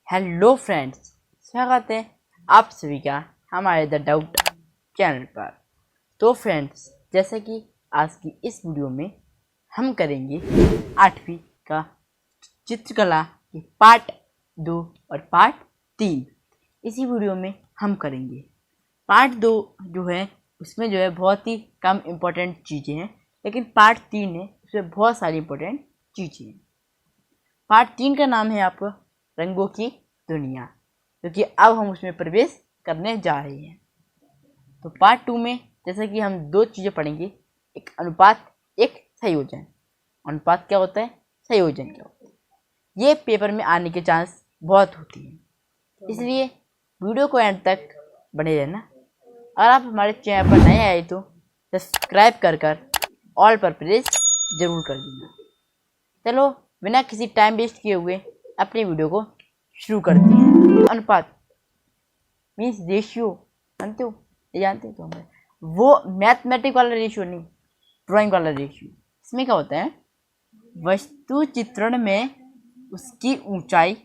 Hello friends, स्वागत है आप सभी का हमारे द डाउट चैनल पर। तो फ्रेंड्स, जैसे कि आज की इस वीडियो में हम करेंगे 8वीं का चित्रकला के पार्ट 2 और पार्ट 3। इसी वीडियो में हम करेंगे पार्ट 2 जो है उसमें जो है बहुत ही कम इम्पोर्टेंट चीज़ें हैं, लेकिन पार्ट 3 है उसमें बहुत सारी इम्पोर्टेंट चीज़ें हैं। पार्ट 3 का नाम है आपका रंगों की दुनिया, क्योंकि अब हम उसमें प्रवेश करने जा रहे हैं। तो पार्ट 2 में जैसे कि हम दो चीज़ें पढ़ेंगे, एक अनुपात, एक संयोजन। अनुपात क्या होता है, संयोजन क्या होता है, ये पेपर में आने के चांस बहुत होती हैं, इसलिए वीडियो को एंड तक बने रहना। और आप हमारे चैनल पर नए आए तो सब्सक्राइब कर ऑल पर प्रेस जरूर कर देना। चलो बिना किसी टाइम वेस्ट किए हुए अपने वीडियो को शुरू करते हैं। अनुपात मीन्स रेशियो, जानते हो, ये जानते हो तो हमें वो मैथमेटिक वाला रेशियो नहीं, ड्राइंग वाला रेशियो। इसमें क्या होता है, वस्तु चित्रण में उसकी ऊंचाई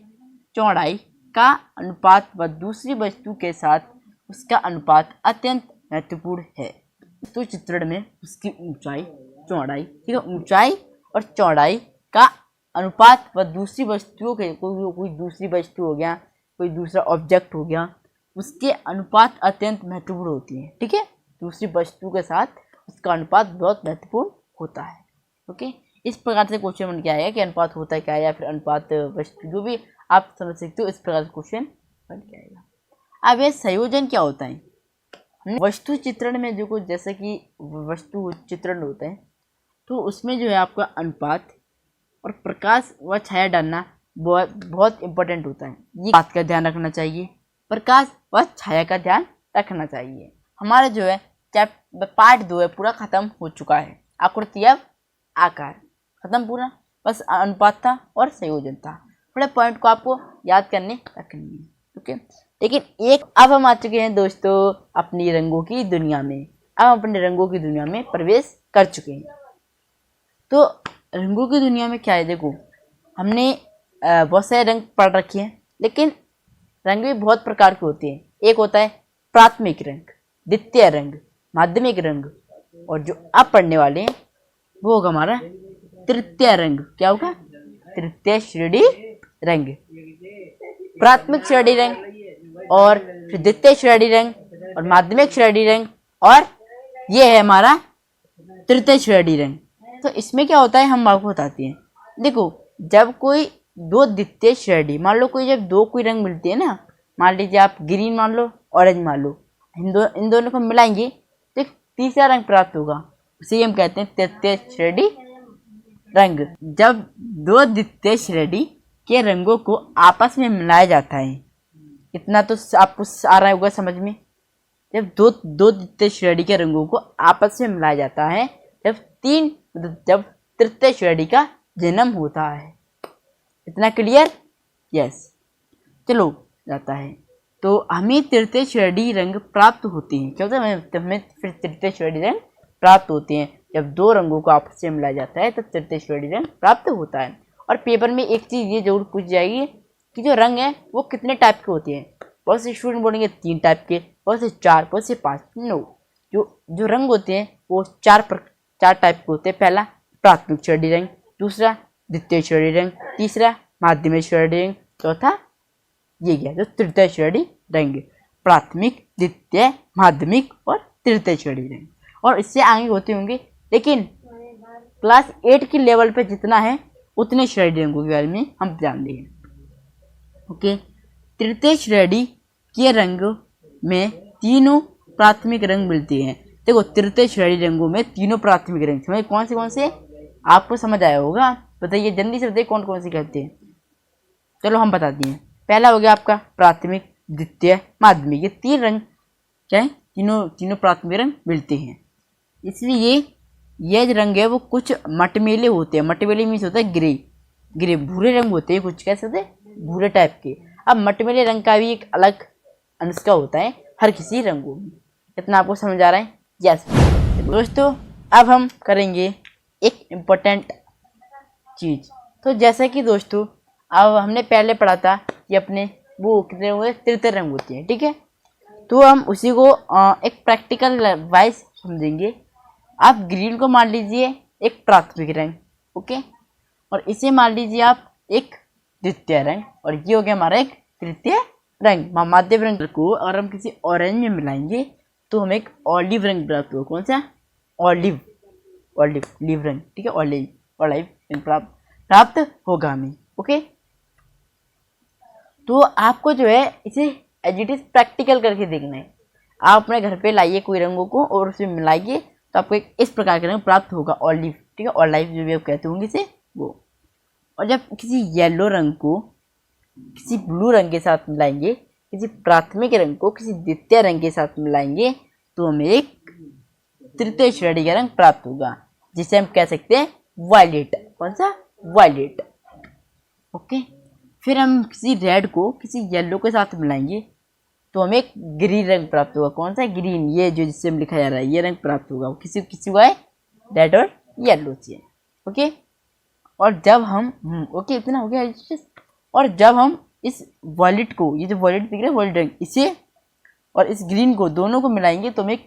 चौड़ाई का अनुपात व दूसरी वस्तु के साथ उसका अनुपात अत्यंत महत्वपूर्ण है। वस्तु चित्रण में उसकी ऊंचाई चौड़ाई, ठीक है, ऊंचाई और चौड़ाई का अनुपात व दूसरी वस्तुओं के, कोई दूसरी वस्तु हो गया, कोई दूसरा ऑब्जेक्ट हो गया, उसके अनुपात अत्यंत महत्वपूर्ण होती है। ठीक है, दूसरी वस्तु के साथ उसका अनुपात बहुत महत्वपूर्ण होता है। ओके, इस प्रकार से क्वेश्चन बन के आएगा कि अनुपात होता है क्या है, या फिर अनुपात वस्तु, जो भी आप समझ सकते हो, इस प्रकार से क्वेश्चन बन के आएगा। अब ये संयोजन क्या होता है। वस्तु चित्रण में जो कुछ, जैसे कि वस्तु चित्रण होता है तो उसमें जो है आपका अनुपात और प्रकाश व छाया डालना बहुत इम्पोर्टेंट होता है। ये बात का ध्यान रखना चाहिए, प्रकाश व छाया का ध्यान रखना चाहिए। हमारा जो है पार्ट 2 है पूरा खत्म हो चुका है। आकृति अब आकार खत्म पूरा, बस अनुपात था और संयोजन था। थोड़े पॉइंट को आपको याद करने रखनी है। ओके, लेकिन एक अब हम आ चुके हैं दोस्तों अपनी रंगों की दुनिया में। अब हम अपने रंगों की दुनिया में प्रवेश कर चुके हैं। तो रंगों की दुनिया में क्या है, देखो हमने बहुत सारे रंग पढ़ रखे हैं, लेकिन रंग भी बहुत प्रकार के होते हैं। एक होता है प्राथमिक रंग, द्वितीय रंग, माध्यमिक रंग, और जो अब पढ़ने वाले हैं वो होगा हमारा तृतीय रंग। क्या होगा, तृतीय श्रेणी रंग। प्राथमिक श्रेणी रंग और फिर द्वितीय श्रेणी रंग और माध्यमिक श्रेणी रंग, और ये है हमारा तृतीय श्रेणी रंग। तो इसमें क्या होता है हम आपको बताते हैं। देखो, जब कोई दो द्वितीय श्रेणी, मान लो जब दो कोई रंग मिलते हैं ना, मान लीजिए आप ग्रीन मान लो, ऑरेंज मान लो, इन दोनों को मिलाएंगे तो एक तीसरा रंग प्राप्त होगा, उसे हम कहते हैं तृतीय श्रेणी रंग। जब दो द्वितीय श्रेणी के रंगों को आपस में मिलाया जाता है, इतना तो आपको आ रहा होगा समझ में। जब दो द्वितीय श्रेणी के रंगों को आपस में मिलाया जाता है, जब तृतीय श्रेणी का जन्म होता है। इतना क्लियर? यस। चलो जाता है, तो हमें तृतीय श्रेणी रंग प्राप्त होते हैं। क्या होता है, हमें फिर तृतीय श्रेणी रंग प्राप्त होते हैं। जब दो रंगों को आपस में मिलाया जाता है तब तृतीय श्रेणी रंग प्राप्त होता है। और पेपर में एक चीज़ ये जरूर पूछ जाएगी कि जो रंग है वो कितने टाइप के होते हैं। बहुत से स्टूडेंट बोलेंगे 3 टाइप के, बहुत से 4, बहुत से 5। नो, जो रंग होते हैं वो 4 टाइप के होते हैं। पहला प्राथमिक श्रेणी रंग, दूसरा द्वितीय श्रेणी रंग, तीसरा माध्यमिक श्रेणी रंग, चौथा ये गया जो तृतीय श्रेणी रंग। प्राथमिक, द्वितीय, माध्यमिक और तृतीय श्रेणी रंग, और इससे आगे होते होंगे, लेकिन क्लास 8 की लेवल पे जितना है उतने श्रेणी रंगों के बारे में हम जान लेंगे। ओके, तृतीय श्रेणी के रंग में तीनों प्राथमिक रंग मिलते हैं। देखो, तृतीय श्रेणी रंगों में तीनों प्राथमिक रंग समझ कौन से आपको समझ आया होगा, बताइए जल्दी से बताइए कौन कौन से कहते हैं। चलो हम बताते हैं। पहला हो गया आपका प्राथमिक, द्वितीय, माध्यमिक। ये 3 रंग क्या है, तीनों प्राथमिक रंग मिलते हैं। इसलिए ये जो रंग है वो कुछ मटमेले होते हैं। मटमेले मीन्स होता है ग्रे भूरे रंग होते हैं, कुछ कह सकते हैं भूरे टाइप के। अब मटमेले रंग का भी एक अलग अनुष्का होता है हर किसी रंगों में। इतना आपको समझ आ रहा है? यस दोस्तों, अब हम करेंगे एक इम्पोर्टेंट चीज़। तो जैसे कि दोस्तों अब हमने पहले पढ़ा था ये अपने वो कितने हुए, तृतीय रंग होते हैं। ठीक है, तो हम उसी को एक प्रैक्टिकल वाइज समझेंगे। आप ग्रीन को मान लीजिए एक प्राथमिक रंग, ओके, और इसे मान लीजिए आप एक द्वितीय रंग, और ये हो गया हमारा एक तृतीय रंग। मध्यम रंग को अगर हम किसी ऑरेंज में मिलाएंगे तो हमें एक ऑलिव रंग प्राप्त होगा। कौन सा? ऑलिव, ऑलिव लीव रंग। ठीक है, ऑलिव, ऑलिव रंग प्राप्त होगा हमें। ओके, तो आपको जो है इसे एज इट इज प्रैक्टिकल करके देखना है। आप अपने घर पे लाइए कोई रंगों को और उसमें मिलाइए तो आपको एक इस प्रकार का रंग प्राप्त होगा, ऑलिव। ठीक है, ऑलिव जो भी आप कहते होंगे इसे वो। और जब किसी येलो रंग को किसी ब्लू रंग के साथ मिलाएंगे, किसी प्राथमिक रंग को किसी द्वितीय रंग के साथ मिलाएंगे तो हमें एक तृतीय श्रेणी का रंग प्राप्त होगा, जिसे हम कह सकते हैं वायलेट। कौन सा? वायलेट। ओके, फिर हम किसी रेड को किसी येलो के साथ मिलाएंगे तो हमें एक ग्रीन रंग प्राप्त होगा। कौन सा? ग्रीन, ये जो जिससे हम लिखा जा रहा है ये रंग प्राप्त होगा। किसी किसी को है रेड और येलो से। ओके, और जब हम ओके इतना हो गया। और जब हम इस वॉलेट को, ये जो वॉलेट दिख रहा है वॉलेट रंग, इसे और इस ग्रीन को दोनों को मिलाएंगे तो हमें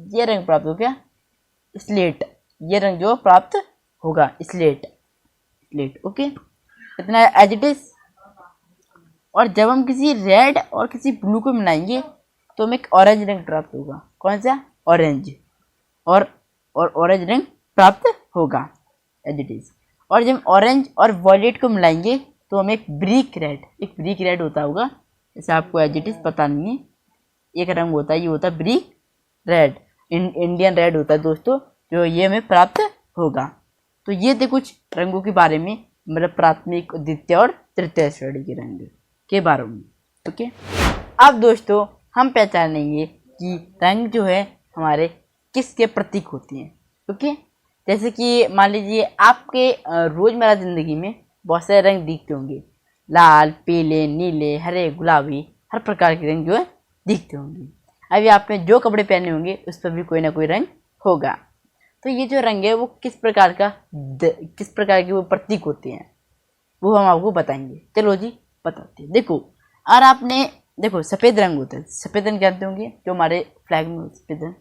ये रंग प्राप्त हो गया, स्लेट। ये रंग जो प्राप्त होगा स्लेट, स्लेट। ओके, इतना एज इट इज। और जब हम किसी रेड और किसी ब्लू को मिलाएंगे तो हमें एक ऑरेंज रंग प्राप्त होगा। कौन सा? ऑरेंज। और ऑरेंज रंग प्राप्त होगा एज इट इज। और जब ऑरेंज और वॉयलेट को मिलाएंगे तो हमें एक ब्रिक रेड, एक ब्रिक रेड होता होगा, जैसे आपको एज इट इज पता नहीं है, एक रंग होता है, ये होता है ब्रिक रेड, इंडियन रेड होता है दोस्तों, जो ये हमें प्राप्त होगा। तो ये थे कुछ रंगों के बारे में, मतलब प्राथमिक, द्वितीय और तृतीय श्रेणी के रंग के बारे में। ओके, अब दोस्तों हम पहचानेंगे कि रंग जो है हमारे किसके प्रतीक होते हैं। ओके, जैसे कि मान लीजिए आपके रोजमर्रा जिंदगी में बहुत सारे रंग दिखते होंगे, लाल, पीले, नीले, हरे, गुलाबी, हर प्रकार के रंग जो है दिखते होंगे। अभी आपने जो कपड़े पहने होंगे उस पर भी कोई ना कोई रंग होगा। तो ये जो रंग है वो किस प्रकार के वो प्रतीक होते हैं वो हम आपको बताएंगे। चलो जी बताते हैं। देखो, और आपने देखो सफ़ेद रंग होता है, सफ़ेद रंग जानते होंगे, जो हमारे फ्लैग में सफ़ेद रंग,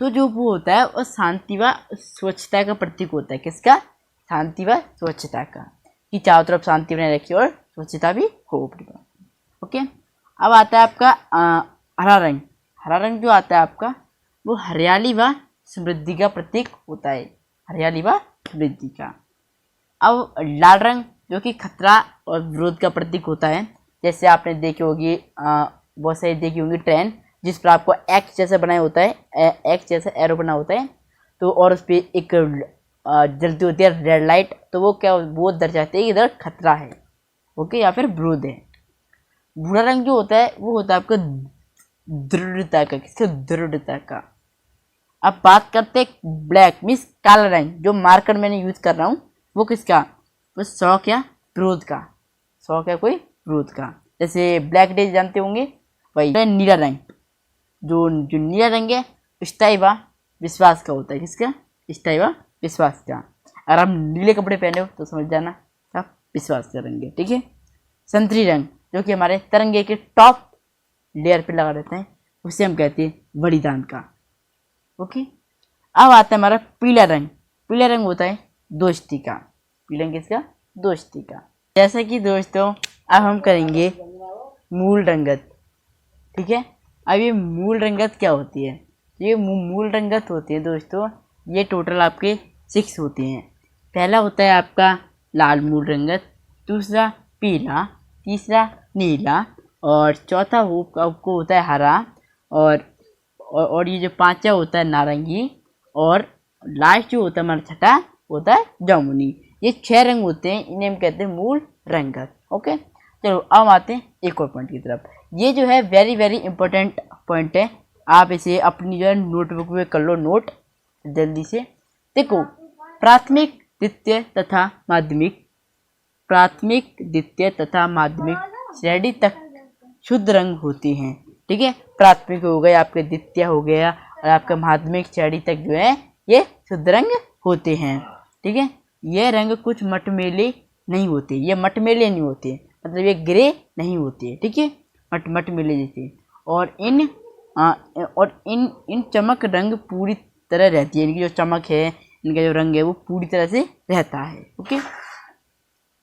तो जो वो होता है वो शांति व स्वच्छता का प्रतीक होता है। किसका? शांति व स्वच्छता का, कि चारों तरफ शांति बनाए रखिए और स्वच्छता भी हो अपनी पास। ओके, अब आता है आपका हरा रंग। हरा रंग जो आता है आपका वो हरियाली व समृद्धि का प्रतीक होता है, हरियाली व समृद्धि का। अब लाल रंग जो कि खतरा और विरोध का प्रतीक होता है। जैसे आपने देखी होगी बहुत सारी देखी होंगी ट्रेन जिस पर आपको एक्स जैसा बनाया होता है, एक्स जैसा एरो बना होता है, तो और उस पर एक जलती होती है रेड लाइट, तो वो क्या वो दर्शाते हैं कि इधर खतरा है, ओके, या फिर विरोध है। भूरा रंग जो होता है वो होता है आपका दृढ़ता का, किसका? दृढ़ता का। अब बात करते हैं ब्लैक मीन्स काला रंग, जो मार्कर मैंने यूज कर रहा हूँ वो किसका? वो शौक या विरोध का, शौक या कोई विरोध का। जैसे ब्लैक डे जानते होंगे, वही नीला रंग, जो नीला रंग है स्थायी व विश्वास का होता है। किसका? स्थायी व विश्वास का। अगर आप नीले कपड़े पहने हो तो समझ जाना आप विश्वास करेंगे। ठीक है, संतरी रंग जो कि हमारे तिरंगे के टॉप लेयर पे लगा रहता है, उसे हम कहते हैं बलिदान का। ओके, अब आता है हमारा पीला रंग। पीला रंग होता है दोस्ती का। पीला रंग किसका? दोस्ती का। जैसा कि दोस्तों अब हम करेंगे मूल रंगत। ठीक है, अब ये मूल रंगत क्या होती है? ये मूल रंगत होती है दोस्तों, ये टोटल आपके 6 होते हैं। पहला होता है आपका लाल मूल रंगत, दूसरा पीला, तीसरा नीला, और चौथा आपको होता है हरा, और ये जो पांचवा होता है नारंगी, और लास्ट जो होता है हमारा छठा होता है जामुनी। ये 6 रंग होते हैं, इन्हें हम कहते हैं मूल रंगत। ओके, चलो अब आते हैं एक और पॉइंट की तरफ। ये जो है वेरी वेरी इंपॉर्टेंट पॉइंट है, आप इसे अपनी जो है नोटबुक में कर लो नोट जल्दी से। देखो, प्राथमिक, द्वितीय तथा माध्यमिक, प्राथमिक, द्वितीय तथा माध्यमिक श्रेणी तक शुद्ध रंग होते हैं। ठीक है, प्राथमिक हो गया, आपके द्वितीय हो गया, और आपका माध्यमिक श्रेणी तक जो है ये शुद्ध रंग होते हैं। ठीक है, ये रंग कुछ मटमेले नहीं होते, ये मटमेले नहीं होते, मतलब ये ग्रे नहीं होते हैं, ठीक है, मट मिले जैसे। और इन चमक रंग पूरी तरह रहती है, इनकी जो चमक है, इनका जो रंग है वो पूरी तरह से रहता है। ओके,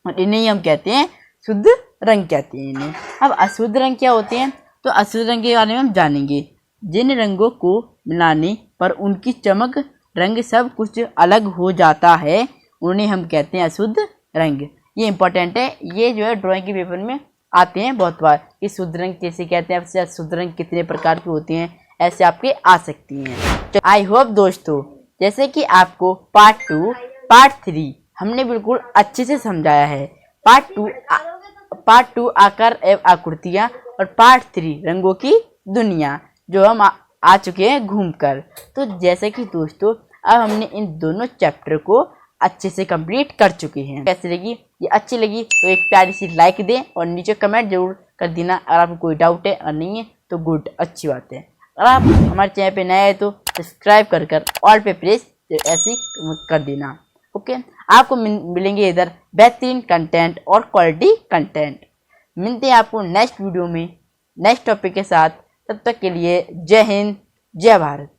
और इन्हें ही हम कहते हैं शुद्ध रंग कहते हैं इन्हें। अब अशुद्ध रंग क्या होते हैं, तो अशुद्ध रंग के बारे में हम जानेंगे। जिन रंगों को मिलाने पर उनकी चमक रंग सब कुछ अलग हो जाता है, उन्हें हम कहते हैं अशुद्ध रंग। ये इंपॉर्टेंट है, ये जो है ड्राइंग के पेपर में आते हैं बहुत बार कि शुद्ध रंग कैसे कहते हैं, अशुद्ध रंग कितने प्रकार के होते हैं, ऐसे आपके आ सकती हैं। आई होप दोस्तों जैसे कि आपको पार्ट 2 पार्ट 3 हमने बिल्कुल अच्छे से समझाया है। पार्ट 2 आकार एवं आकृतियाँ और पार्ट 3 रंगों की दुनिया जो हम आ चुके हैं घूमकर। तो जैसे कि दोस्तों अब हमने इन दोनों चैप्टर को अच्छे से कंप्लीट कर चुके हैं। कैसी लगी, ये अच्छी लगी तो एक प्यारी सी लाइक दें और नीचे कमेंट जरूर कर देना। अगर आपको कोई डाउट है और नहीं है तो गुड, अच्छी बात है। अगर आप हमारे चैनल पे नए हैं तो सब्सक्राइब कर ऑल पे प्रेस ऐसे कर देना। ओके, आपको मिलेंगे इधर बेहतरीन कंटेंट और क्वालिटी कंटेंट। मिलते हैं आपको नेक्स्ट वीडियो में नेक्स्ट टॉपिक के साथ। तब तक के लिए जय हिंद, जय भारत।